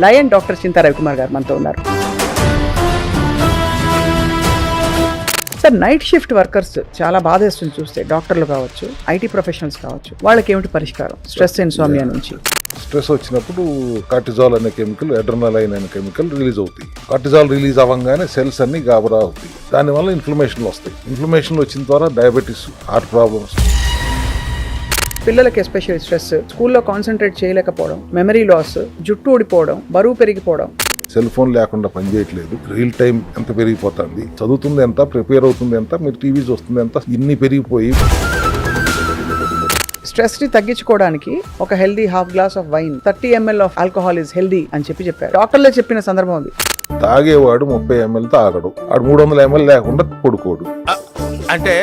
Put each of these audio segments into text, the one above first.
Lion doctor Chinta Ravikumar గారు మనతో ఉన్నారు. సార్, నైట్ షిఫ్ట్ వర్కర్స్ చాలా బాధేస్తుంది చూస్తే, డాక్టర్లు కావచ్చు, ఐటీ ప్రొఫెషనల్స్ కావచ్చు, వాళ్ళకి ఏమిటి పరిష్కారం స్ట్రెస్ ఇన్సోమియా నుంచి? స్ట్రెస్ వచ్చినప్పుడు కార్టిజాల్ అనే కెమికల్, అడ్రినలైన్ అనే కెమికల్ రిలీజ్ అవుతాయి. కార్టిజాల్ రిలీజ్ అవ్వగానే సెల్స్ అన్ని గాబరా అవుతాయి. దానివల్ల ఇన్ఫ్లమేషన్లు వస్తాయి. ఇన్ఫ్లమేషన్ వచ్చిన ద్వారా డయాబెటీస్, హార్ట్ ప్రాబ్లమ్స్. పిల్లలకి ఎస్పెషల్ స్ట్రెస్, స్కూల్లో కాన్సన్ట్రేట్ చేయలేకపోవడం, మెమరీ లాస్, జుట్టు ఊడిపోవడం, బరువు పెరిగిపోవడం. సెల్ ఫోన్ లేకుండా పనిచేయట్లేదు. రియల్ టైం ఎంత పెరిగిపోతుంది, చదువుతుంది ఎంత, ప్రిపేర్ అవుతుంది ఎంత, మీరు టీవీ చూస్తుంది ఎంత, ఇన్ని పెరిగిపోయి స్ట్రెస్ ని తగ్గించుకోవడానికి ఒక healthy half glass of wine, 30 ml of alcohol is healthy అని చెప్పారు. డాక్టర్లే చెప్పిన సందర్భం ఉంది. తాగేవాడు 30 ml తాగడు, ఆడు 300 ml లేకుండా పడుకోడు. అంటే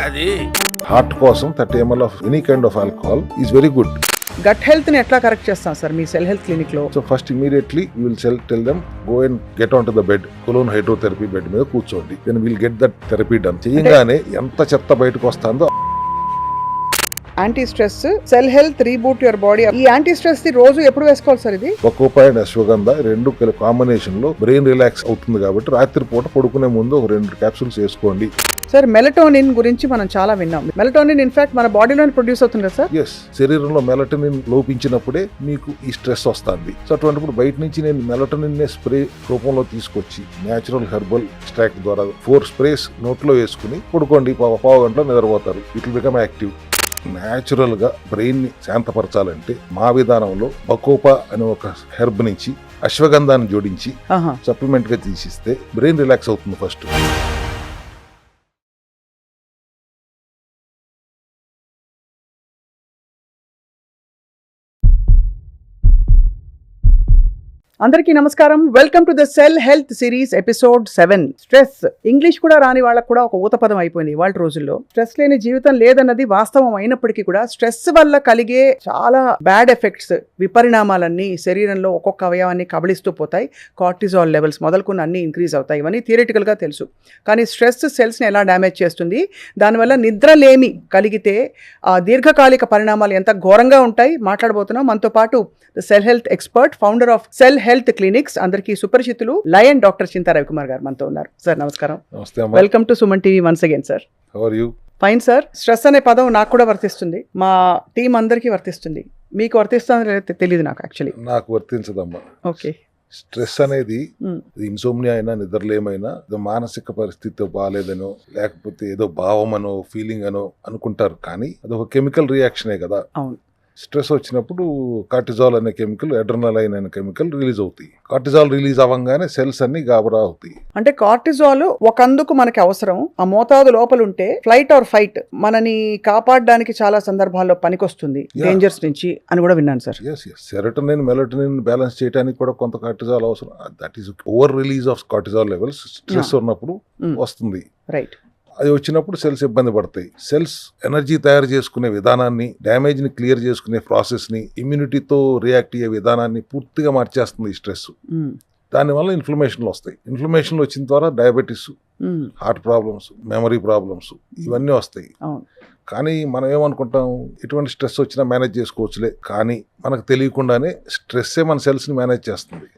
అది హార్ట్ కోసం 30 ml of any kind of alcohol is very good. Gut health ని ఎట్లా కరెక్ట్ చేస్తాం సార్ మీ సెల్ హెల్త్ క్లినిక్ లో? So first immediately will tell them go and get on to the bed, colon hydrotherapy bed మీద కూర్చోండి. Then will get that therapy done. చేయగానే ఎంత చెత్త బయటకు వస్తుందో. Anti stress, cell health, reboot your body. ఈ anti stress ది రోజు ఎప్పుడు వేసుకోవాలి సార్? ఇది బకోపా అండ్ అశ్వగంధ రెండు కాంబినేషన్ లో బ్రెయిన్ రిలాక్స్ అవుతుంది కాబట్టి రాత్రి పూట పడుకునే ముందు ఒక 2 క్యాప్సూల్స్ వేసుకోండి. సార్, మెలటోనిన్ గురించి మనం చాలా విన్నాం. మెలటోనిన్ ఇన్ఫాక్ట్ మన బాడీలోనే ప్రొడ్యూస్ అవుతుంది కదా సార్? ఎస్, శరీరంలో మెలటోనిన్ లోపించినప్పుడే మీకు ఈ స్ట్రెస్ వస్తుంది. సో అటువంటిప్పుడు బయట నుంచి నేను మెలటోనిన్ స్ప్రే రూపంలో తీసుకొచ్చి న్యాచురల్ హెర్బల్ ఎక్స్ట్రాక్ట్ ద్వారా 4 స్ప్రేస్ నోట్లో వేసుకుని పడుకోండి. పావు గంటలో నిద్రపోతారు. It will become active. Natural గా బ్రెయిన్ ని శాంతపరచాలంటే మా విధానంలో బకోపా అనే ఒక హెర్బ్ నుంచి అశ్వగంధాన్ని జోడించి సప్లిమెంట్ గా తీసిస్తే బ్రెయిన్ రిలాక్స్ అవుతుంది ఫస్ట్. అందరికీ నమస్కారం. Welcome to the cell health series episode 7. Stress English కూడా రాని వాళ్ళకు కూడా ఒక ఊతపదం అయిపోయింది ఇవాళ రోజుల్లో. స్ట్రెస్ లేని జీవితం లేదన్నది వాస్తవం అయినప్పటికీ కూడా స్ట్రెస్ వల్ల కలిగే చాలా బ్యాడ్ ఎఫెక్ట్స్, విపరిణామాలన్నీ శరీరంలో ఒక్కొక్క అవయవాన్ని కబళిస్తూ పోతాయి. కార్టిజాల్ లెవెల్స్ మొదలుకున్న అన్ని ఇంక్రీజ్ అవుతాయి. ఇవన్నీ థియరిటికల్గా తెలుసు. కానీ స్ట్రెస్ సెల్స్ని ఎలా డ్యామేజ్ చేస్తుంది, దానివల్ల నిద్రలేమి కలిగితే ఆ దీర్ఘకాలిక పరిణామాలు ఎంత ఘోరంగా ఉంటాయి మాట్లాడబోతున్నాం. మనతో పాటు cell health expert, founder of cell health clinics, అందరికీ సుపరిచితులు, లయన్ డాక్టర్ చింతా రవికుమార్ గారు మనతో ఉన్నారు. సార్ నమస్కారం. Welcome to Suman TV once again sir. How are you? Fine sir. Stress అనే పదం నాకు కూడా వర్తిస్తుంది, మా టీం అందరికీ వర్తిస్తుంది. మీకు వర్తిస్తుందో తెలియదు నాకు. యాక్చువల్లీ నాకు వర్తించదమ్మా. ఓకే. స్ట్రెస్ అనేది ఇన్సోమ్నియా అయినా, నిద్రలేమైనా మానసిక పరిస్థితి బాగాలేదనో లేకపోతే ఏదో భావం అనో ఫీలింగ్ అనో అనుకుంటారు. కానీ అదొక కెమికల్ రియాక్షనే కదా. అవును. స్ట్రెస్ వచ్చినప్పుడు కార్టిజాల్ అనే కెమికల్, అడ్రినలైన్ అనే కెమికల్ రిలీజ్ అవుతాయి. కార్టిజాల్ రిలీజ్ అవ్వగానే సెల్స్ అన్ని గాబరా అవుతాయి. అంటే కార్టిజాల్ ఒకందుకు మనకి అవసరం. ఆ మోతాదు లోపల ఉంటే ఫ్లైట్ ఆర్ ఫైట్ మనని కాపాడడానికి చాలా సందర్భాల్లో పనికొస్తుంది, డేంజర్స్ నుంచి అని కూడా విన్నాను సార్. సెరోటోనిన్, మెలటోనిన్ బ్యాలెన్స్ చేయడానికి కూడా కొంత కార్టిజాల్ అవసరం. That is over release of cortisol levels stress ఉన్నప్పుడు వస్తుంది. రైట్. అది వచ్చినప్పుడు సెల్స్ ఇబ్బంది పడతాయి. సెల్స్ ఎనర్జీ తయారు చేసుకునే విధానాన్ని, డ్యామేజ్ ని క్లియర్ చేసుకునే ప్రాసెస్ ని, ఇమ్యూనిటీతో రియాక్ట్ అయ్యే విధానాన్ని పూర్తిగా మార్చేస్తుంది ఈ స్ట్రెస్. దానివల్ల ఇన్ఫ్లమేషన్లు వస్తాయి. ఇన్ఫ్లమేషన్లు వచ్చిన ద్వారా diabetes, heart problems, memory problems ఇవన్నీ వస్తాయి. కానీ మనం ఏమనుకుంటాం, ఎటువంటి స్ట్రెస్ వచ్చినా మేనేజ్ చేసుకోవచ్చులే. కానీ మనకు తెలియకుండానే స్ట్రెస్సే మన సెల్స్ ని మేనేజ్ చేస్తుంది.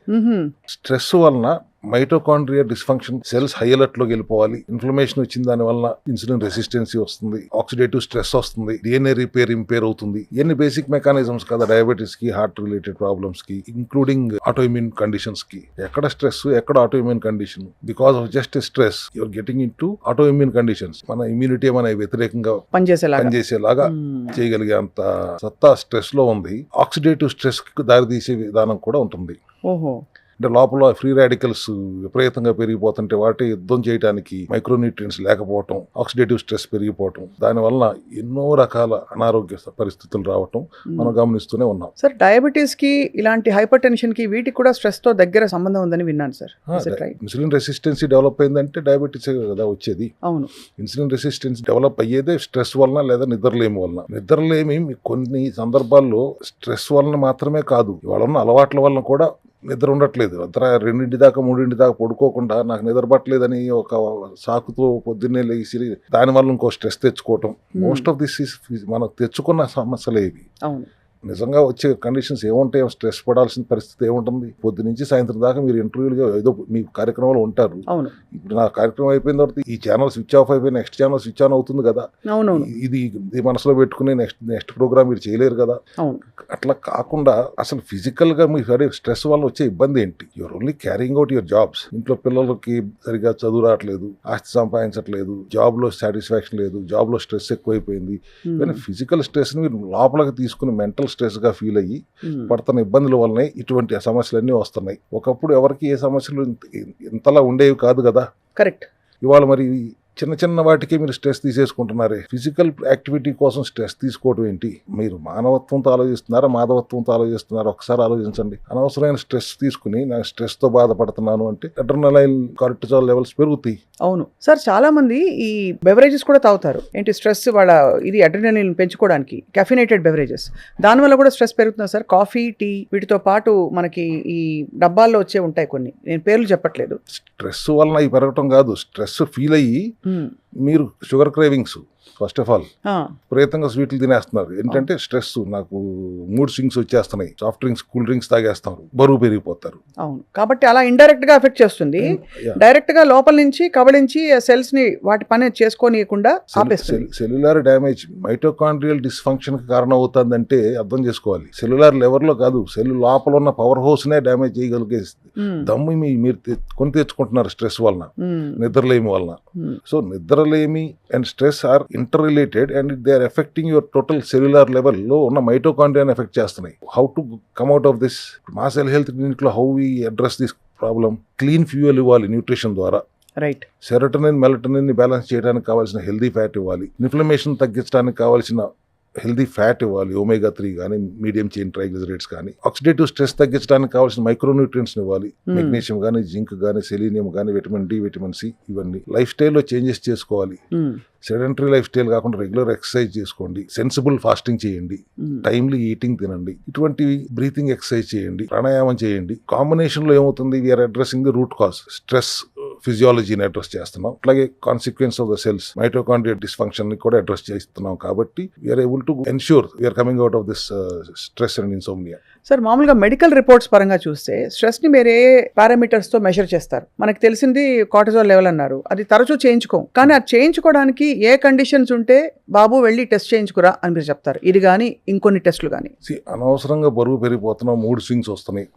స్ట్రెస్ వలన mitochondria dysfunction, cells high alert లోకి వెళ్ళిపోవాలి. ఇన్ఫ్లమేషన్ వచ్చిన దాని వల్ల ఇన్సులిన్ రెసిస్టెన్సీ వస్తుంది, ఆక్సిడేటివ్ స్ట్రెస్ వస్తుంది, డిఎన్ఏ రిపేర్ ఇంపేర్ అవుతుంది. ఇవన్నీ బేసిక్ మెకానిజమ్స్ కదా డయాబెటీస్ కి, హార్ట్ రిలేటెడ్ ప్రాబ్లమ్స్ కి, ఇంక్లూడింగ్ ఆటోఇమ్యూన్ కండిషన్స్ కి. ఎక్కడ స్ట్రెస్, ఎక్కడ autoimmune condition? Because of just stress you're getting in to autoimmune conditions. మన ఇమ్యూనిటీ మన వ్యతిరేకంగా పనిచేసేలాగా చేయగలిగే అంత సత్తా స్ట్రెస్ లో ఉంది. ఆక్సిడేటివ్ స్ట్రెస్ కి దారితీసే విధానం కూడా ఉంటుంది. అంటే లోపల ఫ్రీ రాడికల్స్ విపరీతంగా పెరిగిపోతుంటే వాటి యుద్ధం చేయడానికి మైక్రోన్యూట్రియన్స్ లేకపోవటం, ఆక్సిడేటివ్ స్ట్రెస్ పెరిగిపోవటం, దానివల్ల ఎన్నో రకాల అనారోగ్య పరిస్థితులు రావటం మనం గమనిస్తూనే ఉన్నాం. సార్, డయాబెటీస్ కి, ఇలాంటి హైపర్ టెన్షన్ కి, వీటికి కూడా స్ట్రెస్ తో దగ్గర సంబంధం ఉందని విన్నాను సార్. ఇన్సులిన్ రెసిస్టెన్సీ డెవలప్ అయిందంటే డయాబెటీస్ కదా వచ్చేది. అవును. ఇన్సులిన్ రెసిస్టెన్స్ డెవలప్ అయ్యేదే స్ట్రెస్ వలన లేదా నిద్రలేమి వలన. నిద్రలేమి కొన్ని సందర్భాల్లో స్ట్రెస్ వలన మాత్రమే కాదు, ఇవాళ ఉన్న అలవాట్ల వలన కూడా నిద్ర ఉండట్లేదు. 2 దాకా 3 దాకా పడుకోకుండా నాకు నిద్ర పట్టలేదని ఒక సాకుతో పొద్దున్నే లేచి దానివల్ల ఇంకో స్ట్రెస్ తెచ్చుకోవటం. మోస్ట్ ఆఫ్ దిస్ మనం తెచ్చుకున్న సమస్యలే ఇవి. నిజంగా వచ్చే కండిషన్స్ ఏముంటాయి, స్ట్రెస్ పడాల్సిన పరిస్థితి ఏముంటుంది? పొద్దు నుంచి సాయంత్రం దాకా మీరు ఇంటర్వ్యూలుగా ఏదో మీ కార్యక్రమాలు ఉంటారు. అవును ఇప్పుడు నా కార్యక్రమం అయిపోయిన తర్వాత ఈ ఛానల్ స్విచ్ ఆఫ్ అయిపోయి నెక్స్ట్ ఛానల్ స్విచ్ ఆన్ అవుతుంది కదా. అవునవును ఇది మనసులో పెట్టుకుని నెక్స్ట్ ప్రోగ్రామ్ మీరు చేయలేరు కదా. అవును అట్లా కాకుండా అసలు ఫిజికల్ గా మీ స్ట్రెస్ వల్ల వచ్చే ఇబ్బంది ఏంటి? You're only carrying out your jobs. ఇంట్లో పిల్లలకి సరిగా చదువు రావట్లేదు, ఆస్తి సంపాదించట్లేదు, జాబ్ లో సాటిస్ఫాక్షన్ లేదు, జాబ్ లో స్ట్రెస్ ఎక్కువైపోయింది. కానీ ఫిజికల్ స్ట్రెస్ ని మీరు లోపలికి తీసుకుని మెంటల్ స్ట్రెస్ గా ఫీల్ అయ్యి పడుతున్న ఇబ్బందుల వల్లనే ఇటువంటి సమస్యలన్నీ వస్తున్నాయి. ఒకప్పుడు ఎవరికి ఏ సమస్యలు ఇంతలా ఉండేవి కాదు కదా. కరెక్ట్. ఇవాళ మరి చిన్న చిన్న వాటికి మీరు స్ట్రెస్ తీసేసుకుంటున్నారే. ఫిజికల్ యాక్టివిటీ కోసం స్ట్రెస్ తీసుకోవడం ఏంటి? మీరు మానవత్వంతో ఆలోచిస్తున్నారా, మాధవత్వంతో ఆలోచిస్తున్నారా? ఒకసారి ఆలోచించండి. అనవసరమైన స్ట్రెస్ తీసుకుని నేను స్ట్రెస్ తో బాధపడుతున్నాను అంటే అడ్రినలైన్, కార్టిజాల్ లెవెల్స్ పెరుగుతాయి. అవును సార్, చాలా మంది ఈ బెవరేజెస్ కూడా తాగుతారు. ఏంటి స్ట్రెస్ వాళ్ళ ఇది అడ్రినలిన్ పెంచుకోవడానికి కెఫినేటెడ్ బెవరేజెస్, దానివల్ల కూడా స్ట్రెస్ పెరుగుతుంది సార్. కాఫీ, టీ వీటితో పాటు మనకి ఈ డబ్బాల్లో వచ్చే ఉంటాయి కొన్ని, నేను పేర్లు చెప్పట్లేదు. స్ట్రెస్ వలన ఇవి పెరగటం కాదు, స్ట్రెస్ ఫీల్ అయ్యి మీరు sugar cravings first of all విపరీతంగా స్వీట్లు తినేస్తున్నారు. ఏంటంటే స్ట్రెస్, నాకు మూడ్ స్వింగ్స్ వచ్చేస్తున్నాయి, సాఫ్ట్ డ్రింక్స్, కూల్ డ్రింక్స్ తాగేస్తారు, బరువు పెరిగిపోతారు. అవును, కాబట్టి అలా ఇండైరెక్ట్ గా ఎఫెక్ట్ చేస్తుంది. డైరెక్ట్ గా లోపల నుంచి కబళించి సెల్స్ ని వాటి పని చేసుకోనీయకుండా ఆపేస్తుంది. సెల్యులార్ డ్యామేజ్ మైటోకాండ్రియల్ డిస్ఫంక్షన్ కి కారణం అవుతుందంటే అర్థం చేసుకోవాలి. సెల్యులార్ లెవెల్ లో కాదు, సెల్ లోపల ఉన్న పవర్ హౌస్ నే డ్యామేజ్ చేయగలిగేస్తుంది. దమ్ము మీరు కొని తెచ్చుకుంటున్నారు స్ట్రెస్ వలన, నిద్రలేమి వలన. సో నిద్రలేమి and stress are inter related and they are effecting your total cellular level లో ఉన్న మైటోకాండ్రియాని ఎఫెక్ట్ చేస్తున్నాయి. How to come out of this? మా సెల్ హెల్త్ క్లినిక్ లో how we address this problem? Clean fuel ఇవ్వాలి న్యూట్రిషన్ ద్వారా. Right. Serotonin, melatonin ని balance చేయడానికి కావాల్సిన హెల్దీ ఫ్యాట్ ఇవ్వాలి. ఇన్ఫ్లమేషన్ తగ్గించడానికి కావాల్సిన హెల్దీ ఫ్యాట్ ఇవ్వాలి, ఒమేగా 3 కానీ మీడియం చైన్ ట్రైగ్లిజరైడ్స్ కానీ. ఆక్సిడేటివ్ స్ట్రెస్ తగ్గించడానికి కావాల్సిన మైక్రోన్యూట్రియన్స్ ఇవ్వాలి, మెగ్నీషియం కానీ, జింక్ కానీ, సెలీనియం కానీ, విటమిన్ డి, విటమిన్ సి. ఇవన్నీ లైఫ్ స్టైల్లో చేంజెస్ చేసుకోవాలి. సెడెంటరీ లైఫ్ స్టైల్ కాకుండా రెగ్యులర్ ఎక్సర్సైజ్ చేసుకోండి, సెన్సిబుల్ ఫాస్టింగ్ చేయండి, టైమ్లీ ఈటింగ్ తినండి, ఇటువంటి బ్రీతింగ్ ఎక్సర్సైజ్ చేయండి, ప్రాణాయామం చేయండి. కాంబినేషన్ లో ఏమవుతుంది? We're addressing the root cause, stress ఫిజియాలజీని అడ్రస్ చేస్తున్నాం, అట్లాగే consequence of the cells mitochondrial dysfunction ని కూడా అడ్రస్ చేస్తున్నాం. కాబట్టి we're able to ensure we're coming out of this stress and insomnia. Sir, మామూలుగా మెడికల్ రిపోర్ట్స్ పరంగా చూస్తే స్ట్రెస్ ని మీరు ఏ పారామీటర్స్ తో మెజర్ చేస్తారు? మనకు తెలిసింది కార్టిజాల్ లెవెల్ అన్నారు, అది తరచూ చేయించుకోం. కానీ అది చేయించుకోవడానికి ఏ కండిషన్స్ ఉంటే బాబు వెళ్ళి టెస్ట్ చేయించుకురా అని మీరు చెప్తారు? ఇది కానీ ఇంకొన్ని టెస్టులు కానీ. అనవసరంగా బరువు పెరిగిపోతున్నాం, మూడ్ స్వింగ్స్ వస్తున్నాయి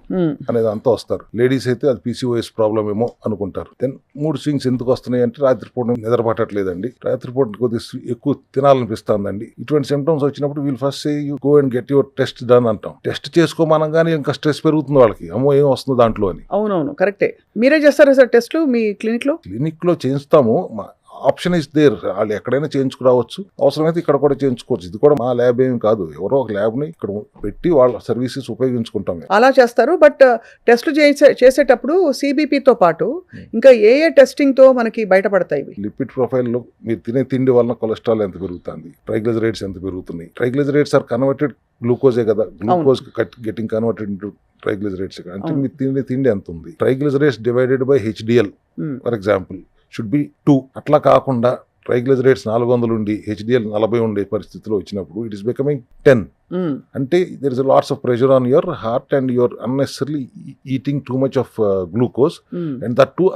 అనేది అంతా వస్తారు. లేడీస్ అయితే అది PCOS ప్రాబ్లమ్ ఏమో అనుకుంటారు. దెన్ మూడ్ స్వింగ్స్ ఎందుకు వస్తున్నాయి అంటే రాత్రిపూట నిద్ర పట్టట్లేదండి, రాత్రిపూట కొద్దిగా ఎక్కువ తినాలనిపిస్తుందండి. ఇటువంటి సిమ్టమ్స్ వచ్చినప్పుడు we'll first say you go and get your test done అంటాం. టెస్ట్ చేసుకోమనగానే ఇంకా స్ట్రెస్ పెరుగుతుంది వాళ్ళకి, అమ్మో ఏం వస్తుంది దాంట్లో అని. అవునవును, కరెక్టే. మీరే చేస్తారా సార్ టెస్ట్లు మీ క్లినిక్ లో? క్లినిక్ లో చేయిస్తాము, ఆప్షన్ ఇస్ దేర్. వాళ్ళు ఎక్కడైనా చేయించుకురావచ్చు, అవసరమైతే ఇక్కడ కూడా చేయించుకోవచ్చు. ఇది కూడా మా ల్యాబ్ ఏమి కాదు, ఎవరో ఒక ల్యాబ్ ని ఇక్కడ పెట్టి వాళ్ళ సర్వీసెస్ ఉపయోగించుకుంటాం. అలా చేస్తారు. బట్ టెస్ట్లు చేసేటప్పుడు CBP తో పాటు ఇంకా ఏ టెస్టింగ్ తో మనకి బయటపడతాయి? లిపిడ్ ప్రొఫైల్ లో మీరు తినే తిండి వలన కొలెస్ట్రాల్ ఎంత పెరుగుతుంది, ట్రైగ్లిజరైడ్స్ ఎంత పెరుగుతున్నాయి. ట్రైగ్లిజరైడ్స్ ఆర్ కన్వర్టెడ్ గ్లూకోజే కదా, glucose getting converted into triglycerides. అంటే మీరు తినే తిండి ఎంత ఉంది. Triglycerides divided by HDL for example should be 2. అట్లా కాకుండా ట్రైగ్లిజరైడ్స్ 400 ఉండి HDL 40 ఉండే పరిస్థితిలో వచ్చినప్పుడు ఇట్ ఈస్ బికమింగ్ 10. అంటే there is lots of pressure on your heart and your unnecessary eating too much of glucose and that too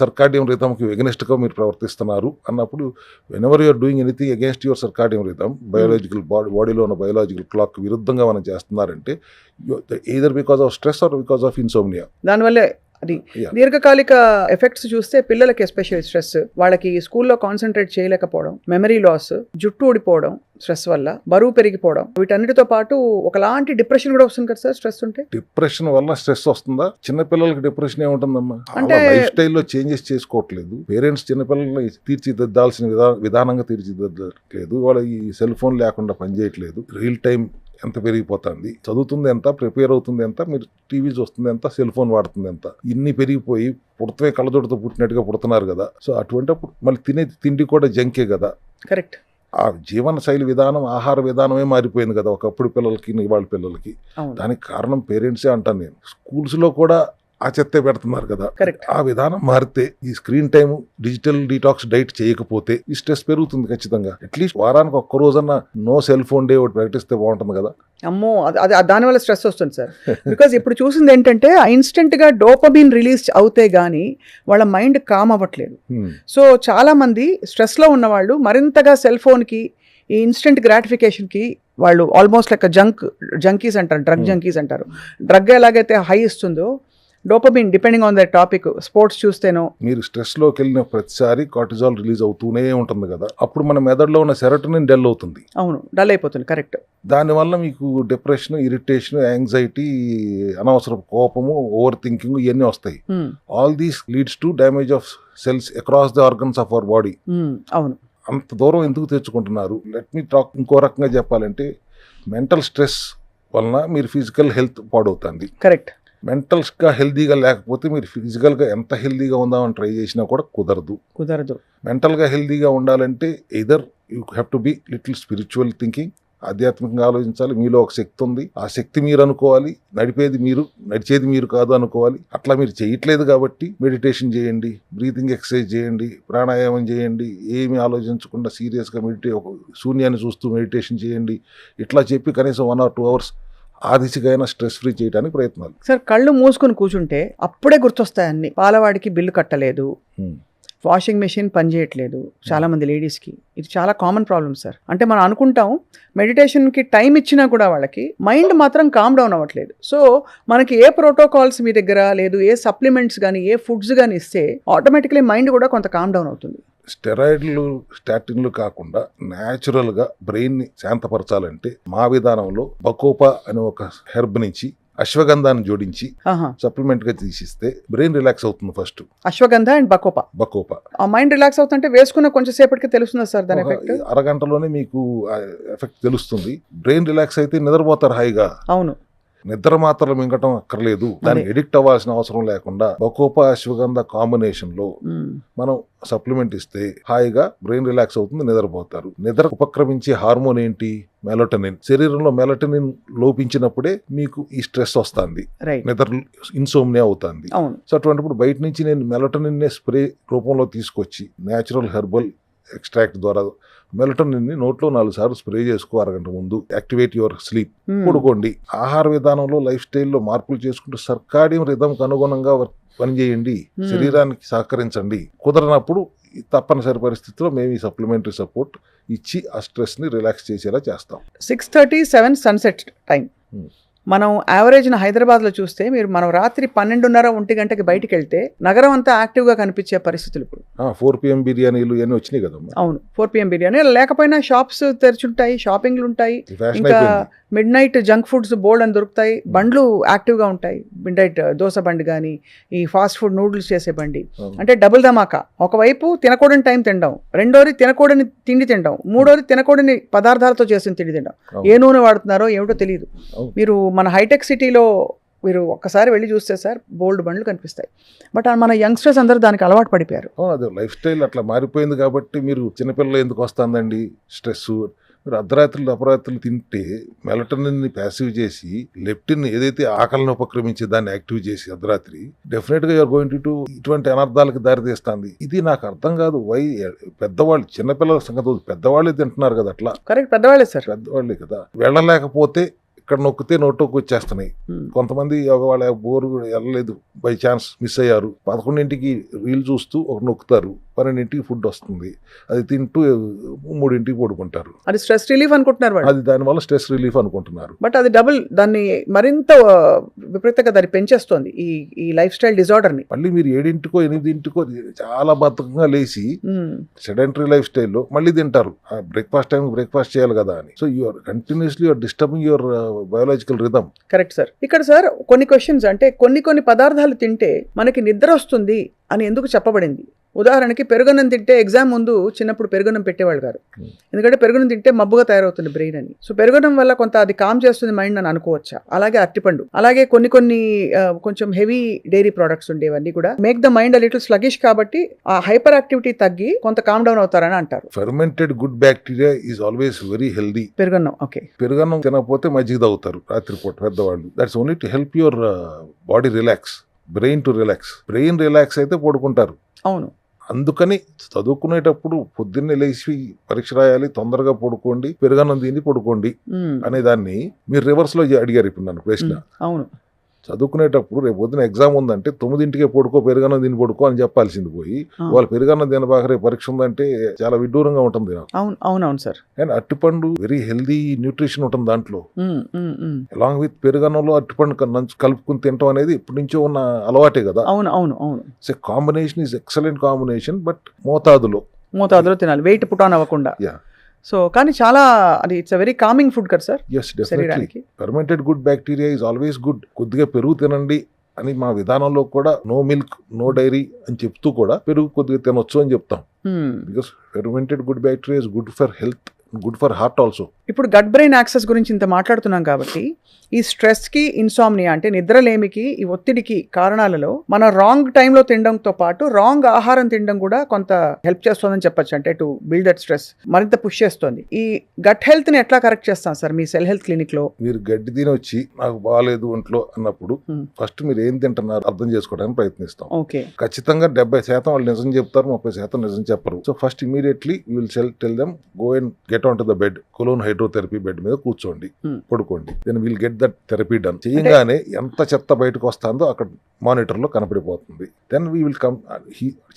circadian రిథమ్కి against గా మీరు ప్రవర్తిస్తున్నారు అన్నప్పుడు whenever you're doing anything against your circadian rhythm, biological బాడీలో ఉన్న biological clock విరుద్ధంగా మనం చేస్తున్నారంటే either because of stress or because of insomnia. దానివల్లే అది దీర్ఘకాలిక ఎఫెక్ట్స్ చూస్తే పిల్లలకి ఎస్పెషల్ స్ట్రెస్, వాళ్ళకి స్కూల్లో కాన్సన్ట్రేట్ చేయలేకపోవడం, మెమరీ లాస్, జుట్టు ఊడిపోవడం స్ట్రెస్ వల్ల, బరువు పెరిగిపోవడం, వీటన్నిటితో పాటు ఒకలాంటి డిప్రెషన్ కూడా వస్తుంది కదా సార్ స్ట్రెస్ ఉంటే? డిప్రెషన్ వల్ల స్ట్రెస్ వస్తుందా? చిన్నపిల్లలకి డిప్రెషన్ ఏముంటుందమ్మా? అంటే లైఫ్ స్టైల్లో చేంజెస్ చేసుకోవట్లేదు. పేరెంట్స్ చిన్నపిల్లల్ని తీర్చిదిద్దాల్సిన విధానంగా తీర్చిదిద్దట్లేదు. వాళ్ళ ఈ సెల్ ఫోన్ లేకుండా పనిచేయట్లేదు. రియల్ టైం ఎంత పెరిగిపోతుంది, చదువుతుంది ఎంత, ప్రిపేర్ అవుతుంది ఎంత, మీరు టీవీ చూస్తుంది ఎంత, సెల్ ఫోన్ వాడుతుంది ఎంత, ఇన్ని పెరిగిపోయి పుడతమే కళ్ళజోడుతో పుట్టినట్టుగా పుడుతున్నారు కదా. సో అటువంటిప్పుడు మళ్ళీ తినే తిండి కూడా జంకే కదా. కరెక్ట్. ఆ జీవన శైలి విధానం, ఆహార విధానమే మారిపోయింది కదా ఒకప్పుడు పిల్లలకి, ఇవాళ పిల్లలకి. దానికి కారణం పేరెంట్సే అంటాను నేను. స్కూల్స్ లో కూడా ఆ చెత్తే పెడుతున్నారు కదా. కరెక్ట్. ఆ విధానం మారితే ఈ screen time, digital detox diet చేయకపోతే ఈ స్ట్రెస్ పెరుగుతుంది ఖచ్చితంగా. అట్లీస్ట్ వారానికి ఒక్క రోజన్నా నో సెల్ ఫోన్ డే ఒకటి ప్రకటిస్తే బాగుంటుంది కదా. అమ్మో, అది దానివల్ల స్ట్రెస్ వస్తుంది సార్. బికాజ్ ఇప్పుడు చూసింది ఏంటంటే ఇన్స్టెంట్గా డోపమిన్ రిలీజ్ అవుతే గానీ వాళ్ళ మైండ్ కామ్ అవ్వట్లేదు. సో చాలా మంది స్ట్రెస్లో ఉన్నవాళ్ళు మరింతగా సెల్ ఫోన్కి, ఈ ఇన్స్టెంట్ గ్రాటిఫికేషన్కి వాళ్ళు ఆల్మోస్ట్ లైక్ జంకీస్ అంటారు, డ్రగ్ జంకీస్ అంటారు. డ్రగ్ ఎలాగైతే హై ఇస్తుందో dopamine, depending on the topic, sports చూస్తేనో. మీరు స్ట్రెస్లోకి వెళ్ళిన ప్రతిసారి కార్టిజాల్ రిలీజ్ అవుతూనే ఉంటుంది కదా, అప్పుడు మన మెదడులో ఉన్న సెరటోనిన్ డల్ అవుతుంది. అవును, డల్ అయిపోతుంది. కరెక్ట్. దానివల్ల మీకు డిప్రెషన్, ఇరిటేషన్, యాంగ్జైటీ, అనవసర కోపము, ఓవర్ థింకింగ్ ఇవన్నీ వస్తాయి. All these leads to damage of cells across the organs of our body. అవును. అంత దూరం ఎందుకు తెచ్చుకుంటున్నారు? లెట్ మీ టాక్ ఇంకో రకంగా చెప్పాలంటే, మెంటల్ స్ట్రెస్ వలన మీరు ఫిజికల్ హెల్త్ పాడవుతుంది. కరెక్ట్. మెంటల్స్గా హెల్దీగా లేకపోతే మీరు ఫిజికల్గా ఎంత హెల్దీగా ఉందామని ట్రై చేసినా కూడా కుదరదు. మెంటల్గా హెల్దీగా ఉండాలంటే either you have to be little spiritual thinking, ఆధ్యాత్మికంగా ఆలోచించాలి. మీలో ఒక శక్తి ఉంది, ఆ శక్తి మీరు అనుకోవాలి, నడిచేది మీరు కాదు అనుకోవాలి. అట్లా మీరు చేయట్లేదు కాబట్టి మెడిటేషన్ చేయండి, బ్రీతింగ్ ఎక్సర్సైజ్ చేయండి, ప్రాణాయామం చేయండి, ఏమి ఆలోచించకుండా సీరియస్గా శూన్యాన్ని చూస్తూ మెడిటేషన్ చేయండి. ఇట్లా చెప్పి కనీసం 1 or 2 hours ఆ దిశగా స్ట్రెస్ ఫ్రీ చేయడానికి ప్రయత్నాలు. సార్, కళ్ళు మూసుకొని కూర్చుంటే అప్పుడే గుర్తొస్తాయి అన్ని. పాలవాడికి బిల్లు కట్టలేదు, వాషింగ్ మెషిన్ పనిచేయట్లేదు చాలా మంది లేడీస్కి. ఇది చాలా కామన్ ప్రాబ్లమ్ సార్. అంటే మనం అనుకుంటాం మెడిటేషన్కి టైం ఇచ్చినా కూడా వాళ్ళకి మైండ్ మాత్రం కామ్ డౌన్ అవ్వట్లేదు. సో మనకి ఏ ప్రోటోకాల్స్ మీ దగ్గర లేదు, ఏ సప్లిమెంట్స్ కానీ, ఏ ఫుడ్స్ కానీ ఇస్తే ఆటోమేటిక్లీ మైండ్ కూడా కొంత కామ్ డౌన్ అవుతుంది. స్టెరాయిడ్లు, స్టాటిన్లు కాకుండా న్యాచురల్గా బ్రెయిన్ని శాంతపరచాలంటే మా విధానంలో బకోపా అనే ఒక హెర్బ్ నుంచి అశ్వగంధాన్ని జోడించి సప్లిమెంట్ గా తీసిస్తే బ్రెయిన్ రిలాక్స్ అవుతుంది. ఫస్ట్ అశ్వగంధ అండ్ బకోపా ఆ మైండ్ రిలాక్స్ అవుతుంటే వేసుకున్న కొంచెం సేపటికి తెలుస్తుందా సార్ దాని ఎఫెక్ట్? అరగంటలోనే మీకు ఎఫెక్ట్ తెలుస్తుంది. బ్రెయిన్ రిలాక్స్ అయితే నిద్రపోతారు హాయిగా. అవును. నిద్ర మాత్రలు మింగటం అక్కర్లేదు, దానికి ఎడిక్ట్ అవ్వాల్సిన అవసరం లేకుండా బకోపా అశ్వగంధ కాంబినేషన్ లో మనం సప్లిమెంట్ ఇస్తే హాయిగా బ్రెయిన్ రిలాక్స్ అవుతుంది, నిద్రపోతారు. నిద్ర ఉపక్రమించే హార్మోన్ ఏంటి? మెలటోనిన్. శరీరంలో మెలటోనిన్ లోపించినప్పుడే మీకు ఈ స్ట్రెస్ వస్తుంది, నిద్ర ఇన్సోమ్నియా అవుతుంది. సో అటువంటిప్పుడు బయట నుంచి నేను మెలటోనిన్ స్ప్రే రూపంలో తీసుకొచ్చి న్యాచురల్ హెర్బల్ ఎక్స్ట్రాక్ట్ ద్వారా మెలటోనిన్ ని నోట్లో 4 సార్లు స్ప్రే చేసుకో, అరగంట ముందు. Activate your sleep. పడుకోండి. ఆహార విధానంలో, లైఫ్ స్టైల్లో మార్పులు చేసుకుంటూ సర్కాడియం రిథంకి అనుగుణంగా పనిచేయండి, శరీరానికి సహకరించండి. కుదరనప్పుడు తప్పనిసరి పరిస్థితిలో మేము ఈ సప్లిమెంటరీ సపోర్ట్ ఇచ్చి ఆ స్ట్రెస్ ని రిలాక్స్ చేసేలా చేస్తాం. 6:37 సన్సెట్ టైం. మనం యావరేజ్న హైదరాబాద్లో చూస్తే మనం రాత్రి 12:30-1 గంటకి బయటికి వెళ్తే నగరం అంతా యాక్టివ్గా కనిపించే పరిస్థితులు ఇప్పుడు. 4 PM బిర్యానీలు ఇవన్నీ వచ్చినాయి కదమ్మా. అవును, 4 PM బిర్యానీ లేకపోయినా షాప్స్ తెరిచుంటాయి, షాపింగ్లు ఉంటాయి, ఇంకా మిడ్ నైట్ జంక్ ఫుడ్స్ బోల్డ్ అని దొరుకుతాయి, బండ్లు యాక్టివ్గా ఉంటాయి. మిడ్ నైట్ దోశ బండి కానీ, ఈ ఫాస్ట్ ఫుడ్ నూడిల్స్ చేసే బండి, అంటే డబుల్ ధమాకా. ఒకవైపు తినకూడని టైం తినడం, రెండోది తినకూడని తిండి తినడం, మూడోది తినకూడని పదార్థాలతో చేసిన తిండి తినడం. ఏ నూనె వాడుతున్నారో ఏమిటో తెలియదు. మీరు మన హైటెక్ సిటీలో మీరు ఒక్కసారి వెళ్ళి చూస్తే సార్ బోల్డ్ బండ్లు కనిపిస్తాయి. బట్ మన యంగ్స్టర్స్ అందరూ దానికి అలవాటు పడిపోయారు. అదే లైఫ్ స్టైల్ అట్లా మారిపోయింది కాబట్టి మీరు చిన్నపిల్లలు ఎందుకు వస్తుందండి స్ట్రెస్? మీరు అర్ధరాత్రులు తింటే మెలటోనిన్ ప్యాసివ్ చేసి లెప్టిన్ ఏదైతే ఆకలిని ఉపక్రమించి దాన్ని యాక్టివ్ చేసి అర్ధరాత్రి డెఫినెట్ గా యూఆర్ గోయింగ్ టు ఇటువంటి అనర్థాలకు దారితీస్తుంది. ఇది నాకు అర్థం కాదు. పెద్దవాళ్ళు, చిన్నపిల్లల సంగతి పెద్దవాళ్ళే తింటున్నారు కదా అట్లా. కరెక్ట్, పెద్దవాళ్ళే సార్, పెద్దవాళ్ళే కదా. వెళ్ళలేకపోతే ఇక్కడ నొక్కితే నోట్లోకి వచ్చేస్తున్నాయి. కొంతమంది వాళ్ళ బోరు వెళ్ళలేదు, బై ఛాన్స్ మిస్ అయ్యారు, 11ంటికి రీల్ చూస్తూ ఒక నొక్కుతారు, 12ంటికి ఫుడ్ వస్తుంది, అది తింటూ 3ంటికి పడుకుంటారు. అది స్ట్రెస్ రిలీఫ్ అనుకుంటున్నారు, అది దానివల్ల స్ట్రెస్ రిలీఫ్ అనుకుంటున్నారు. బట్ అది డబుల్ దాన్ని మరింత విపరీతంగా దాన్ని పెంచేస్తోంది ఈ లైఫ్ స్టైల్ డిజార్డర్ ని. మళ్ళీ మీరు 7ంటికో 8ంటికో చాలా బద్ధకంగా లేచి సెడెంటరీ లైఫ్ స్టైల్లో మళ్ళీ తింటారు. బ్రేక్ఫాస్ట్ టైం బ్రేక్ఫాస్ట్ చేయాలి కదా అని. So you're continuously you're disturbing your biological rhythm. Correct sir. ఇక్కడ సార్ కొన్ని క్వశ్చన్స్, అంటే కొన్ని పదార్థాలు తింటే మనకి నిద్ర వస్తుంది అని ఎందుకు చెప్పబడింది? ఉదాహరణకి పెరుగన్నం తింటే ఎగ్జామ్ ముందు చిన్నప్పుడు పెరుగన్నం పెట్టేవాళ్ళు గారు, ఎందుకంటే పెరుగన్నం తింటే మబ్బుగా తయారవుతుంది బ్రెయిన్ అని. సో పెరుగన్నం వల్ల కొంత అది కామ్ చేస్తుంది మైండ్ అని అనుకోవచ్చా? అలాగే అరటిపండు, అలాగే కొన్ని కొంచెం హెవీ డైరీ ప్రోడక్ట్స్ ఉండేవన్నీ కూడా make the mind a little sluggish, కాబట్టి ఆ హైపర్ యాక్టివిటీ తగ్గి కొంత కామ్ డౌన్ అవుతారని అంటారు. Fermented good bacteria is always very healthy. పెరుగన్నం, ఓకే. పెరుగన్నం తినకపోతే మజ్జిగ తాగుతారు రాత్రిపూట పెద్దవాళ్ళు. That's only to help your body relax. Brain to relax. Brain relax అయితే పడుకుంటారు. అవును. అందుకని చదువుకునేటప్పుడు పొద్దున్నే లేచి పరీక్ష రాయాలి, తొందరగా పడుకోండి, పెరుగన్నం తిని పడుకోండి అనే దాన్ని మీరు రివర్స్ లో అడిగారు ఇప్పుడు నన్ను ప్రశ్న. అవును. చదువుకునేటప్పుడు రేపు పొద్దున ఎగ్జామ్ ఉందంటే 9ంటికే పడుకో, పెరుగన్నం తిని పడుకో అని చెప్పాల్సింది పోయి వాళ్ళు పెరుగన్నం తినబాక రేపు పరీక్ష ఉందంటే చాలా విడ్డూరంగా ఉంటుంది. అవును అవునవును సార్. అండ్ అరటిపండు వెరీ హెల్దీ న్యూట్రిషన్ ఉంటుంది దాంట్లో. అలాంగ్ విత్ పెరుగన్నంలో అరటిపండు కలుపుకుని తినడం అనేది ఇప్పటి నుంచో ఉన్న అలవాటే కదా. అవును అవును అవును. So combination is excellent combination, but మోతాదులో తినాలి, వెయిట్ పుట్ ఆన్ అవ్వకుండా. సో కానీ చాలా అది it's a very calming food కదా sir. Yes, definitely. Fermented good bacteria is always good. కొద్దిగా పెరుగు తినండి అని మా విధానంలో కూడా నో మిల్క్ నో డైరీ అని చెప్తూ కూడా పెరుగు కొద్దిగా తినొచ్చు అని చెప్తాం. Because fermented good bacteria is good for health, good for heart also. ఇప్పుడు గట్ బ్రెయిన్ యాక్సెస్ గురించి ఇంత మాట్లాడుతున్నాం కాబట్టి ఈ స్ట్రెస్కి, ఇన్సామ్నియా అంటే నిద్రలేమికి, ఈ ఒత్తిడికి కారణాలలో మన రాంగ్ టైంలో తినడంతో పాటు రాంగ్ ఆహారం తినడం కూడా కొంత హెల్ప్ చేస్తుందని చెప్పొచ్చు. అంటే టు బిల్డ్ దట్ స్ట్రెస్ మరింత పుష్ చేస్తుంది. ఈ గట్ హెల్త్ని ఎట్లా కరెక్ట్ చేస్తాం సార్ మీ సెల్ హెల్త్ క్లినిక్లో? మీరు గడ్డి తిని వచ్చి నాకు బాగాలేదు ఒంట్లో అన్నప్పుడు ఫస్ట్ మీరు ఏం తింటున్నారు అర్థం చేసుకోవడానికి ప్రయత్నిస్తాం. ఓకే. ఖచ్చితంగా 70% వాళ్ళు నిజం చెప్తారు, 30% నిజం చెప్పరు. So first immediately you will tell them go and get on to the bed, colon hydrotherapy bed మీద కూర్చోండి, పడుకోండి. Then will get that therapy done. చేయగానే ఎంత చెత్త బయటకు వస్తుందో అక్కడ మానిటర్ లో కనపడిపోతుంది. దెన్ వీ విల్ కమ్,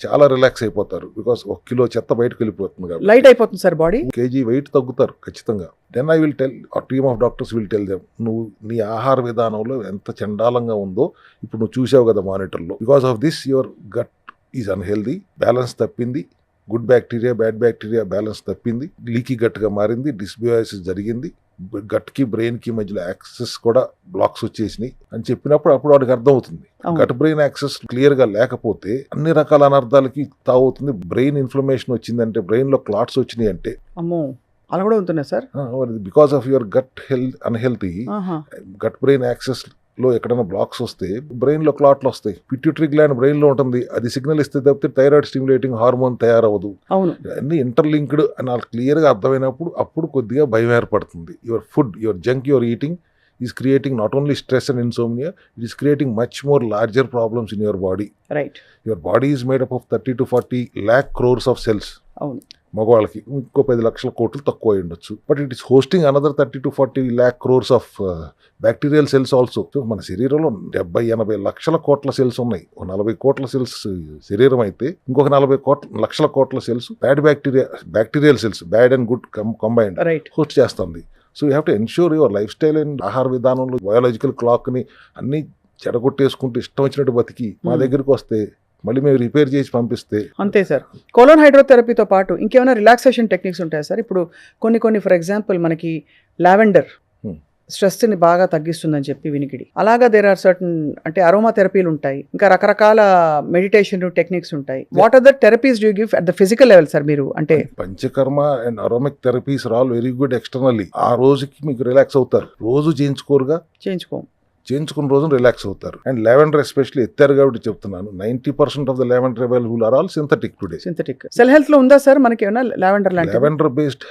చాలా రిలాక్స్ అయిపోతారు. బికాస్ 1 కిలో చెత్త బయటకు వెళ్ళిపోతుంది కాబట్టి లైట్ అయిపోతుంది సార్ బాడీ. కేజీ వెయిట్ తగ్గుతారు ఖచ్చితంగా. దెన్ ఐ విల్ టెల్, ఆ team of doctors will tell them, నువ్వు నీ ఆహార విధానంలో ఎంత చండాలంగా ఉందో ఇప్పుడు నువ్వు చూసావు కదా మానిటర్లో. Because of this your gut is unhealthy, balance తప్పింది, good bacteria bad bacteria balance తప్పింది, లీకీ గట్గా మారింది, డిస్బయోసిస్ జరిగింది, గట్ కి బ్రెయిన్ కి మధ్యలో యాక్సెస్ కూడా బ్లాక్స్ వచ్చేసినాయి అని చెప్పినప్పుడు అప్పుడు వాడికి అర్థం అవుతుంది. గట్ బ్రెయిన్ యాక్సెస్ క్లియర్ గా లేకపోతే అన్ని రకాల అనర్థాలకి తావుతుంది. బ్రెయిన్ ఇన్ఫ్లమేషన్ వచ్చిందంటే, బ్రెయిన్ లో క్లాట్స్ వచ్చినాయి అంటే, అమ్మో అలా కూడా ఉంటున్నాయి sir. Because of your gut unhealthy, gut brain axis లో ఎక్కడైనా బ్లాక్స్ వస్తే బ్రెయిన్ లో క్లాట్లు వస్తాయి. పిట్యూటరీ గ్లాండ్ బ్రెయిన్ లో ఉంటుంది, అది సిగ్నల్ ఇస్తే తప్పితే థైరాయిడ్ స్టిమ్యులేటింగ్ హార్మోన్ తయారవ్వదు. అన్ని ఇంటర్లింక్డ్ అని వాళ్ళకి క్లియర్ గా అర్థమైనప్పుడు అప్పుడు కొద్దిగా భయం ఏర్పడుతుంది. Your food, your junk your eating is creating not only stress and insomnia, it is creating much more larger problems in your body. Right. Your body is made up of 30 to 40 lakh crores of cells. అవును. మగవాళ్ళకి ఇంకో 10 లక్షల కోట్లు తక్కువ అయి ఉండొచ్చు. But it is hosting another 30 to 40 lakh crores of bacterial cells also. So మన శరీరంలో 70-80 లక్షల కోట్ల సెల్స్ ఉన్నాయి. 40 కోట్ల సెల్స్ శరీరం అయితే ఇంకొక 40 లక్షల కోట్ల cells bacterial cells, bad and good combined host చేస్తుంది. So you have to ensure your life style and ఆహార విధానంలో బయాలజికల్ క్లాక్ ని అన్ని చెడగొట్టేసుకుంటూ ఇష్టం వచ్చినట్టు బతికి మా దగ్గరికి వస్తే మళ్ళీ మేము రిపేర్ చేసి పంపిస్తే అంతే సార్. కోలోన్ హైడ్రోథెరపీతో పాటు ఇంకేమైనా రిలాక్సేషన్ టెక్నిక్స్ ఉంటాయా సార్? ఇప్పుడు కొన్ని ఫర్ ఎగ్జాంపుల్ మనకి లావెండర్ స్ట్రెస్ని బాగా తగ్గిస్తుందని చెప్పి వినికిడి. అలాగా దేర్ ఆర్ సర్టన్ అంటే అరోమా థెరపీలు ఉంటాయి, ఇంకా రకరకాల మెడిటేషన్ టెక్నిక్స్ ఉంటాయి. What are the therapies do give at the physical level sir మీరు? అంటే panchakarma and aromic therapies are all very good externally. ఆ రోజుకి మీకు రిలాక్స్ అవుతారు. రోజు చేయించుకున్న రోజు రిలాక్స్ అవుతారు. అండ్ లెవెండర్ ఎస్పెషల్లీ ఎత్తారు కాబట్టి చెప్తున్నాను, 90% of the lavender available are all synthetic today. Synthetic sell health లో ఉందా సార్ మనకి ఏమైనా లావెండర్ లాంటి? Lavender based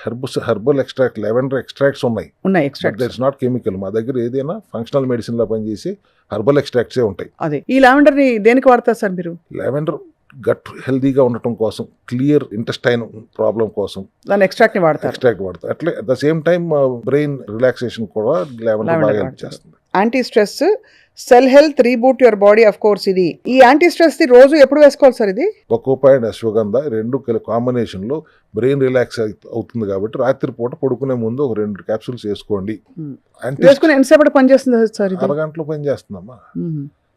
herbal extract, lavender extracts ఉన్నాయి. Extract, that's not chemical. మా దగ్గర ఏదైనా ఫంక్షనల్ మెడిసిన్ లో పనిచేసి హెర్బల్ ఎక్స్ట్రాక్ట్సే ఉంటాయి. అదే ఈ లావెండర్ ని దేనికి వాడతారు సార్ మీరు? లెవెండర్ గట్ హెల్దీగా ఉండటం కోసం, క్లియర్ ఇంటెస్టైన్ ప్రాబ్లం కోసం దాని ఎక్స్ట్రాక్ట్ వాడతారు. అట్లే at the same time brain relaxation కూడా లెవెండర్ బాగా హెల్ప్ చేస్తుంది. Anti stress, cell health, reboot your body, of course. ఇది ఈ యాంటీ స్ట్రెస్ ది రోజు ఎప్పుడు వేసుకోవాలి సార్? ఇది బకోపా అండ్ అశ్వగంధ రెండు కాంబినేషన్ లో బ్రెయిన్ రిలాక్స్ అవుతుంది కాబట్టి రాత్రి పూట పడుకునే ముందు ఒక 2 క్యాప్సూల్స్ వేసుకోండి. వేసుకుని ఎంతసేపటి పని చేస్తుంది సార్? 6 గంటలు పని చేస్తుందమ్మా.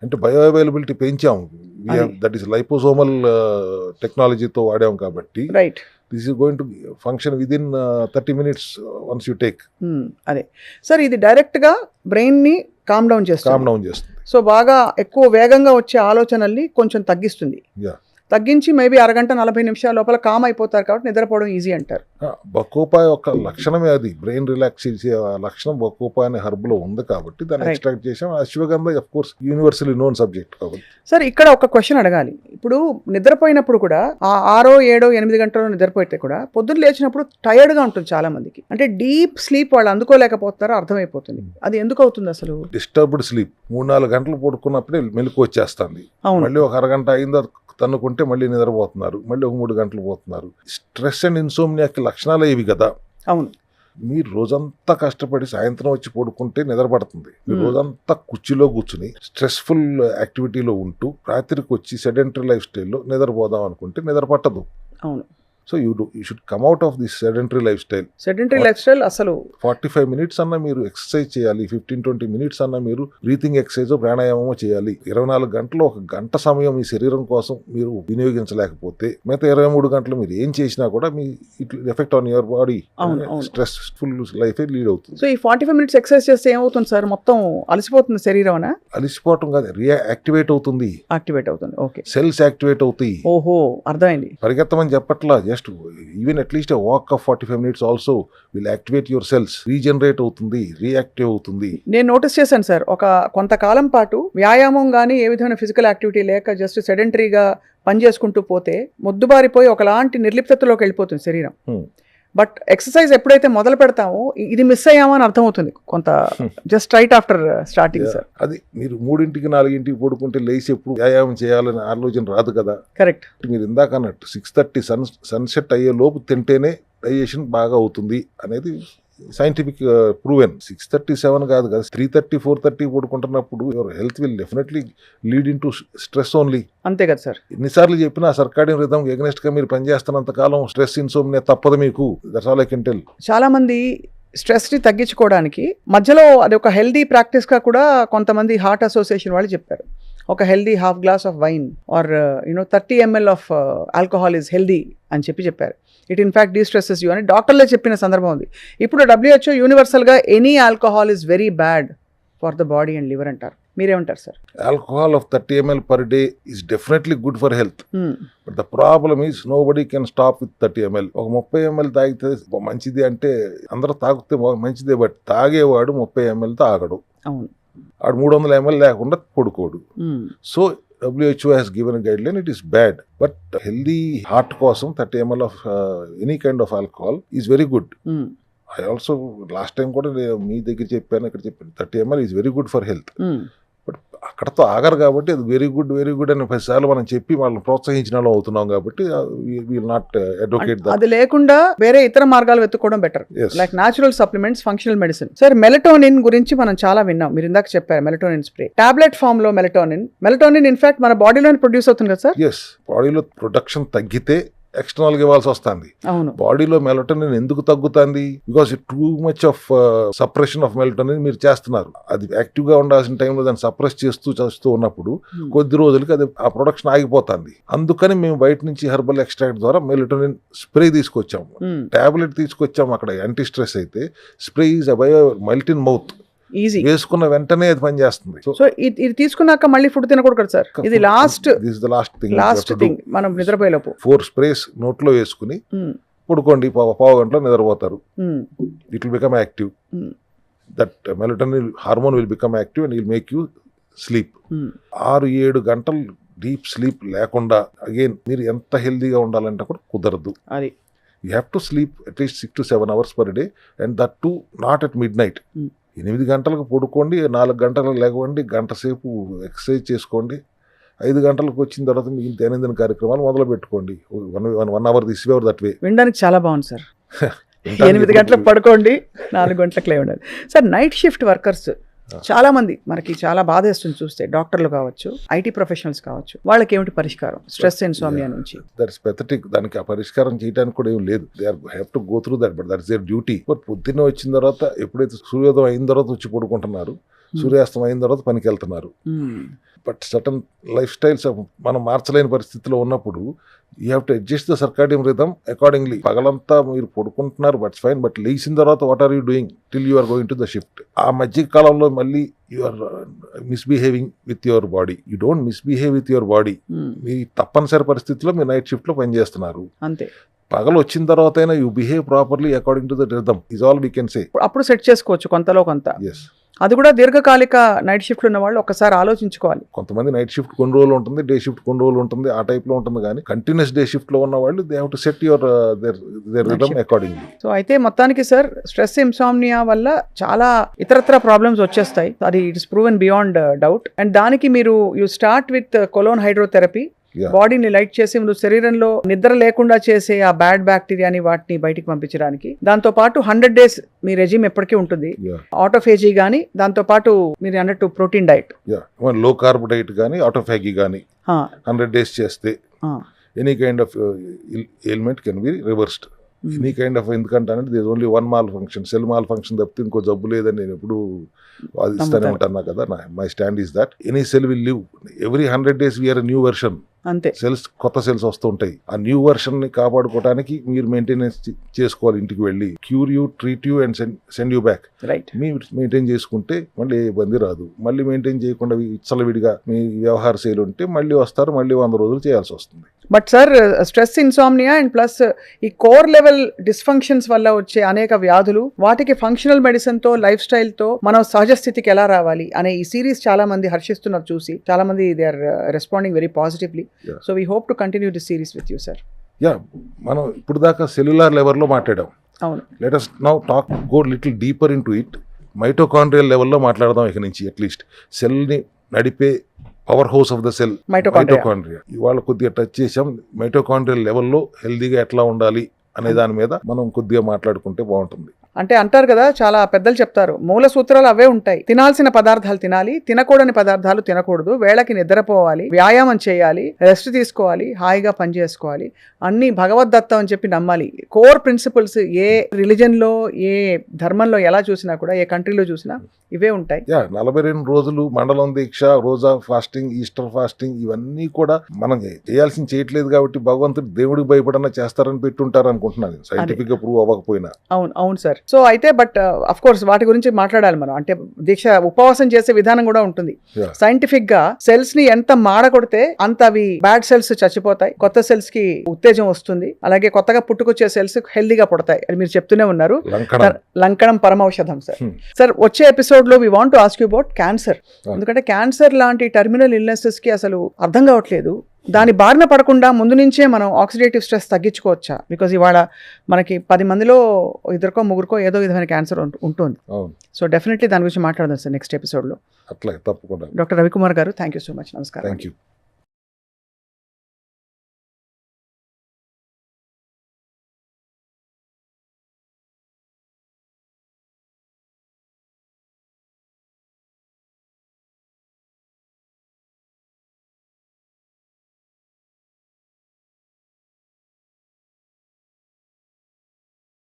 అంటే బయో అవైలబిలిటీ పెంచాం, దట్ ఈస్ లైపోసోమల్ టెక్నాలజీతో వాడాం కాబట్టి right. This is going to function within 30 minutes once you take. అదే సార్, ఇది డైరెక్ట్ గా బ్రెయిన్ ని కామ్ డౌన్ చేస్తుంది. సో బాగా ఎక్కువ వేగంగా వచ్చే ఆలోచనల్ని కొంచెం తగ్గిస్తుంది. తగ్గించి మేబీ అరగంట 40 నిమిషాల లోపల కామ్ అయిపోతారు కాబట్టి నిద్రపోవడం ఈజీ అంటారు. బకోపా యొక్క లక్షణమే అది, బ్రెయిన్ రిలాక్స్ చేసే లక్షణం బకోపా అనే హర్బ్ లో ఉంది కాబట్టి దాన్ని Right. ఎక్స్ట్రాక్ట్ చేసాం. Ashwagandha of course universally known subject కాబట్టి. సార్ ఇక్కడ ఒక క్వశ్చన్ అడగాలి. ఇప్పుడు నిద్రపోయినప్పుడు కూడా 6, 7, 8 గంటలు నిద్రపోయితే కూడా పొద్దున్న లేచినప్పుడు టైర్డ్ గా ఉంటుంది చాలా మందికి. అంటే డీప్ స్లీప్ వాళ్ళు అందుకోలేకపోతారో అర్థమైపోతుంది. అది ఎందుకు అవుతుంది అసలు? డిస్టర్బ్డ్ స్లీప్ 3-4 గంటలు పడుకున్నప్పుడే మెలకు వచ్చేస్తుంది. అవును. మళ్ళీ ఒక అరగంట అయిందో తన్నుకుంటే మళ్ళీ నిద్రపోతున్నారు, మళ్ళీ ఒక 3 గంటలు పోతున్నారు. స్ట్రెస్ అండ్ ఇన్సోమ్నియాకి లక్షణాలే ఇవి కదా. అవును. మీరు రోజంతా కష్టపడి సాయంత్రం వచ్చి పడుకుంటే నిద్రపడుతుంది. మీరు రోజంతా కుర్చీలో కూర్చుని స్ట్రెస్ఫుల్ యాక్టివిటీలో ఉంటూ రాత్రికి వచ్చి సెడెంటరీ లైఫ్ స్టైల్లో నిద్రపోదాం అనుకుంటే నిద్ర పట్టదు. అవును. So you should come out of this sedentary life style. Sedentary life style అసలు 45 మినిట్స్ అన్నా మీరు ఎక్సర్సైజ్ చేయాలి, 15-20 మినిట్స్ అన్నా మీరు బ్రీతింగ్ ఎక్సర్సైజ్ ప్రాణాయామం చేయాలి. 24 గంటలు 1 గంట సమయం మీ శరీరం కోసం మీరు వినియోగించలేకపోతే మిగతా 23 గంటలు మీరు ఏం చేసినా కూడా me it effect on your body. అవును, అవును. స్ట్రెస్ఫుల్ లైఫ్ లీడ్ అవుతుంది. సో ఈ 45 మినిట్స్ ఎక్సర్సైజ్ చేస్తే ఏమవుతుంది సార్? మొత్తం అలసిపోతుంది శరీరం అనా? అలిసిపోవటం కాదు, యాక్టివేట్ అవుతుంది, యాక్టివేట్ అవుతుంది. ఓకే. సెల్స్ యాక్టివేట్ అవుతాయి. ఓహో, అర్థమైంది. పరిగెత్తమని చెప్పట్లా, just even at least walk of 45 minutes also will activate your cells. Regenerate అవుతుంది, రియాక్టివ్ అవుతుంది. నేను నోటీస్ చేశాను సార్, కొంతకాలం పాటు వ్యాయామం కానీ ఏ విధమైన ఫిజికల్ యాక్టివిటీ లేక జస్ట్ సెడెంటరీగా పని చేసుకుంటూ పోతే మొద్దుబారిపోయి ఒకలాంటి నిర్లిప్తతలోకి వెళ్ళిపోతుంది శరీరం. బట్ ఎక్సర్సైజ్ ఎప్పుడైతే మొదలు పెడతామో ఇది మిస్ అయ్యామని అర్థమవుతుంది కొంత just right after starting sir. అది మీరు 3-4 పడుకుంటే లేచి ఎప్పుడు వ్యాయామం చేయాలనే ఆలోచన రాదు కదా. కరెక్ట్. మీరు ఇందాక అన్నట్టు 6:30 సన్సెట్ అయ్యే లోపు తింటేనే డైజెషన్ బాగా అవుతుంది అనేది సైంటిఫిక్ ప్రూవెన్. 6:37 కాదు కదా, 3:30, 4:30 పడుకుంటున్నప్పుడు your health will definitely lead in to stress only. అంతే కదా సార్. ఎన్నిసార్లు చెప్పినా సర్కాడియన్ రిథమ్ ఎగ్నెస్ట్ గా మీరు పనిచేస్తున్నంత కాలం స్ట్రెస్ ఇన్సోమ్నియా తప్పదు మీకు. That's all I can tell. చాలా మంది స్ట్రెస్ ని తగ్గించుకోవడానికి మధ్యలో అది ఒక హెల్దీ ప్రాక్టీస్ గా కూడా కొంతమంది హార్ట్ అసోసియేషన్ వాళ్ళు చెప్పారు. ఒక healthy half glass of wine or 30 ml of alcohol is healthy అని చెప్పారు. ఇట్ ఇన్ఫాక్ట్ డీస్ట్రెసెస్ యూ అని డాక్టర్లే చెప్పిన సందర్భం ఉంది. ఇప్పుడు WHO యూనివర్సల్గా any alcohol is very bad for the body and liver అంటారు. మీరేమంటారు sir? Alcohol of 30 ml per day is definitely good for health. But the problem is nobody can stop with 30 ml. ఒక 30 ml తాగితే మంచిది అంటే అందరూ తాగితే మంచిదే, but తాగేవాడు 30 ml తాగడు. అవును. ఆడు 300 ml లేకుండా పడుకోడు. So WHO has given a guideline, it is bad. But healthy heart కోసం 30 ml of any kind of alcohol is very good. I also last time కూడా మీ దగ్గర చెప్పాను, ఇక్కడ చెప్పాను, 30 ml is very good for health. But అక్కడతో ఆగరు కాబట్టి అది వెరీ గుడ్ అని 10 సార్లు మనం చెప్పి వాళ్ళని ప్రోత్సహించిన వాళ్ళు అవుతున్నాం కాబట్టి విల్ నాట్ అడ్వకేట్ దట్. అది లేకుండా వేరే ఇతర మార్గాలు వెతుక్కోవడం better, like natural supplements, functional medicine. Sir, melatonin గురించి మనం చాలా విన్నాం. మీరు ఇందాక చెప్పారు మెలటోనిన్ స్ప్రే, టాబ్లెట్ ఫామ్ లో మెలటోనిన్ ఇన్ఫాక్ట్ మన బాడీలో ప్రొడ్యూస్ అవుతుంది కదా సార్? ఎస్, బాడీలో ప్రొడక్షన్ తగ్గితే ఎక్స్టర్నల్ గా ఇవ్వాల్సి వస్తుంది. అవును. బాడీలో మెలటోనిన్ ఎందుకు తగ్గుతుంది? Because too much of suppression of melatonin మీరు చేస్తున్నారు. అది యాక్టివ్ గా ఉండాల్సిన టైంలో దాన్ని సప్రెస్ చేస్తూ ఉన్నప్పుడు కొద్ది రోజులకి అది ఆ ప్రొడక్షన్ ఆగిపోతుంది. అందుకని మేము బయట నుంచి హెర్బల్ ఎక్స్ట్రాక్ట్ ద్వారా మెలటోనిన్ స్ప్రే తీసుకొచ్చాము. టాబ్లెట్ తీసుకొచ్చాము అక్కడ యాంటీ స్ట్రెస్ అయితే, spray is melt in mouth, easy, వేసుకున్న వెంటనే అది పనిచేస్తుంది. సో ఇది తీసుకున్నాక మళ్ళీ ఫుడ్ తినకూడదు కదా సార్? ఇది లాస్ట్ థింగ్ మనం నిద్రపోయేలోపు 4 స్ప్రేస్ నోట్లో వేసుకుని పడుకోండి, పావు గంటలో నిద్రపోతారు. It will become active. That melatonin hormone will become active and will make you sleep. 6-7 గంటలు డీప్ స్లీప్ లేకుండా అగైన్ మీరు ఎంత హెల్దీగా ఉండాలంటే కూడా కుదరదు. అది you have to sleep at least 6 to 7 hours per day and that to not at mid night. 8 గంటలకు పడుకోండి, 4 గంటలకు లేవండి, గంట సేపు ఎక్సర్సైజ్ చేసుకోండి. 5 గంటలకు వచ్చిన తర్వాత మీకు దైనందిన కార్యక్రమాలు మొదలు పెట్టుకోండి. 1 hour this way or that way. వినడానికి చాలా బాగుంది సార్. 8 గంటలకు పడుకోండి, 4 గంటలకు లేవండి. సార్, నైట్ షిఫ్ట్ వర్కర్స్ చాలా మంది మనకి చాలా బాధేస్తుంది చూస్తే, డాక్టర్లు కావచ్చు, ఐటీ ప్రొఫెషనల్స్ కావచ్చు, వాళ్ళకి ఏమిటి పరిష్కారం స్ట్రెస్ ఇన్సోమ్నియా నుంచి? That is pathetic. దానికి ఆ పరిష్కారం చేయడానికి కూడా ఏం లేదు. They have to go through that, but that is their duty. But పొద్దున్నే వచ్చిన తర్వాత ఎప్పుడైతే సూర్యోదయం అయిన తర్వాత వచ్చి పడుకుంటున్నారు, సూర్యాస్తం అయిన తర్వాత పనికి వెళ్తున్నారు. బట్ సటన్ లైఫ్ స్టైల్స్ మనం మార్చలేని పరిస్థితిలో ఉన్నప్పుడు you have to adjust the circadian rhythm accordingly. పగలంతా మీరు పడుకుంటున్నారు, బట్ ఫైన్, బట్ లేచిన తర్వాత what are you doing till you are going to the shift. ఆ మధ్య కాలంలో మళ్ళీ you are misbehaving with your body. You don't misbehave with your body. మీ తప్పనిసరి పరిస్థితుల్లో మీరు నైట్ షిఫ్ట్ లో పనిచేస్తున్నారు. అంతే. పగలు వచ్చిన తర్వాత అయినా you behave properly according to the rhythm is all we can say. అప్పుడు సెట్ చేసుకోవచ్చు కొంతలో కొంత. ఎస్, అది కూడా దీర్ఘకాలిక నైట్ షిఫ్ట్ ఉన్న వాళ్ళు ఒకసారి ఆలోచించుకోవాలి. కొంతమంది నైట్ షిఫ్ట్ కొన్ని రోజులు ఉంటుంది, డే షిఫ్ట్ కొన్ని రోజులు ఉంటుంది, ఆ టైప్ లో ఉంటుంది. కానీ కంటిన్యూస్ డే షిఫ్ట్ లో ఉన్న వాళ్ళు they have to set your their rhythm accordingly. So అయితే మొత్తానికి సార్ స్ట్రెస్ ఇన్సామ్నియా వల్ల చాలా ఇతరత్ర ప్రాబ్లమ్స్ వచ్చేస్తాయి. అది it is proven beyond doubt. And దానికి మీరు you start with colon hydrotherapy. Yeah. బాడీని లైట్ చేసి ముందు శరీరంలో నిద్ర లేకుండా చేసే ఆ బ్యాడ్ బ్యాక్టీరియాని వాటిని బయటికి పంపించడానికి. దాంతో పాటు 100 days మీ రెజిమ్ ఎప్పటికీ ఉంటుంది. ఆటోఫేజీ కానీ, దాంతో పాటు మీరు అన్నట్టు protein diet, low carb diet కానీ, ఆటోఫాగీ కానీ 100 days చేస్తే any kind of element can be reversed. Any kind of, ఎందుకంటే అనేది there only one malfunction, cell malfunction తప్పితే ఇంకో జబ్బు లేదని నేను ఎప్పుడు వాదిస్తానే ఉంటాను కదా. My stand is that any cell will live. Every 100 days we're new version. అంతే. సెల్స్, కొత్త సెల్స్ వస్తూ ఉంటాయి. ఆ న్యూ వర్షన్ ని కాపాడుకోవడానికి మీరు మెయింటెనెన్స్ చేసుకోవాలి. ఇంటికి వెళ్ళి cure you, treat you and send you back. Right. మీరు మెయింటైన్ చేసుకుంటే మళ్ళీ ఏ ఇబ్బంది రాదు. మళ్ళీ మెయింటైన్ చేయకుండా విచ్చలవిడిగా మీ వ్యవహార శైలి ఉంటే మళ్ళీ వస్తారు, మళ్ళీ 100 రోజులు చేయాల్సి వస్తుంది. But sir stress insomnia and plus ఈ కోర్ లెవెల్ డిస్ఫంక్షన్స్ వల్ల వచ్చే అనేక వ్యాధులు, వాటికి ఫంక్షనల్ మెడిసిన్ తో, లైఫ్ స్టైల్ తో మనం సహజ స్థితికి ఎలా రావాలి అనే ఈ సిరీస్ చాలా మంది హర్షిస్తున్నారు చూసి. చాలా మంది they are responding very positively. So we hope to continue this series with you sir. మనం ఇప్పుడు దాకా సెల్యులార్ లెవెల్లో మాట్లాడాం. అవును. Let us now go little deeper into it. Mitochondrial లెవెల్లో మాట్లాడదాం ఇక నుంచి. అట్లీస్ట్ సెల్ని నడిపే power house of the cell mitochondria. ఇవాళ కొద్దిగా టచ్ చేసాం. మైటోకాండ్రియల్ లెవెల్లో హెల్దీగా ఎట్లా ఉండాలి అనే దాని మీద మనం కొద్దిగా మాట్లాడుకుంటే బాగుంటుంది. అంటే అంటారు కదా, చాలా పెద్దలు చెప్తారు, మూల సూత్రాలు అవే ఉంటాయి. తినాల్సిన పదార్థాలు తినాలి, తినకూడని పదార్థాలు తినకూడదు, వేళకి నిద్రపోవాలి, వ్యాయామం చేయాలి, రెస్ట్ తీసుకోవాలి, హాయిగా పని చేసుకోవాలి, అన్ని భగవద్దత్తం అని చెప్పి నమ్మాలి. కోర్ ప్రిన్సిపల్స్ ఏ రిలీజన్ లో, ఏ ధర్మంలో ఎలా చూసినా కూడా, ఏ కంట్రీలో చూసినా ఇవే ఉంటాయి. 42 రోజులు మండలం దీక్ష, రోజా ఫాస్టింగ్, ఈస్టర్ ఫాస్టింగ్, ఇవన్నీ కూడా మనం చేయాల్సింది చేయట్లేదు కాబట్టి భగవంతుడు దేవుడికి భయపడన్నా చేస్తారని పెట్టుంటారు అనుకుంటున్నాను, సైంటిఫిక్ గా ప్రూవ్ అవ్వకపోయినా. అవును సార్. సో అయితే బట్ అఫ్ కోర్స్ వాటి గురించి మాట్లాడాలి మనం. అంటే దీక్ష, ఉపవాసం చేసే విధానం కూడా ఉంటుంది. సైంటిఫిక్ గా సెల్స్ ని ఎంత మాడకొడితే అంత అవి బ్యాడ్ సెల్స్ చచ్చిపోతాయి, కొత్త సెల్స్ కి ఉత్తేజం వస్తుంది, అలాగే కొత్తగా పుట్టుకొచ్చే సెల్స్ హెల్దీగా పుడతాయి అని మీరు చెప్తూనే ఉన్నారు. లంకణం పరమౌషధం సార్. సార్ వచ్చే ఎపిసోడ్ లో we want to ask you about cancer. ఎందుకంటే క్యాన్సర్ లాంటి టర్మినల్ ఇల్నెసెస్ కి అసలు అర్థం కావట్లేదు. దాని బారిన పడకుండా ముందు నుంచే మనం ఆక్సిడేటివ్ స్ట్రెస్ తగ్గించుకోవచ్చా? బికాజ్ ఇవాళ మనకి 10 మందిలో 2కో 3కో ఏదో విధమైన క్యాన్సర్ ఉంటుంది. సో డెఫినెట్లీ దాని గురించి మాట్లాడదాం సార్ నెక్స్ట్ ఎపిసోడ్ లో. అట్లా తప్పకుండా. డాక్టర్ రవికుమార్ గారు, థ్యాంక్ యూ సో మచ్. నమస్కారం. Thank you.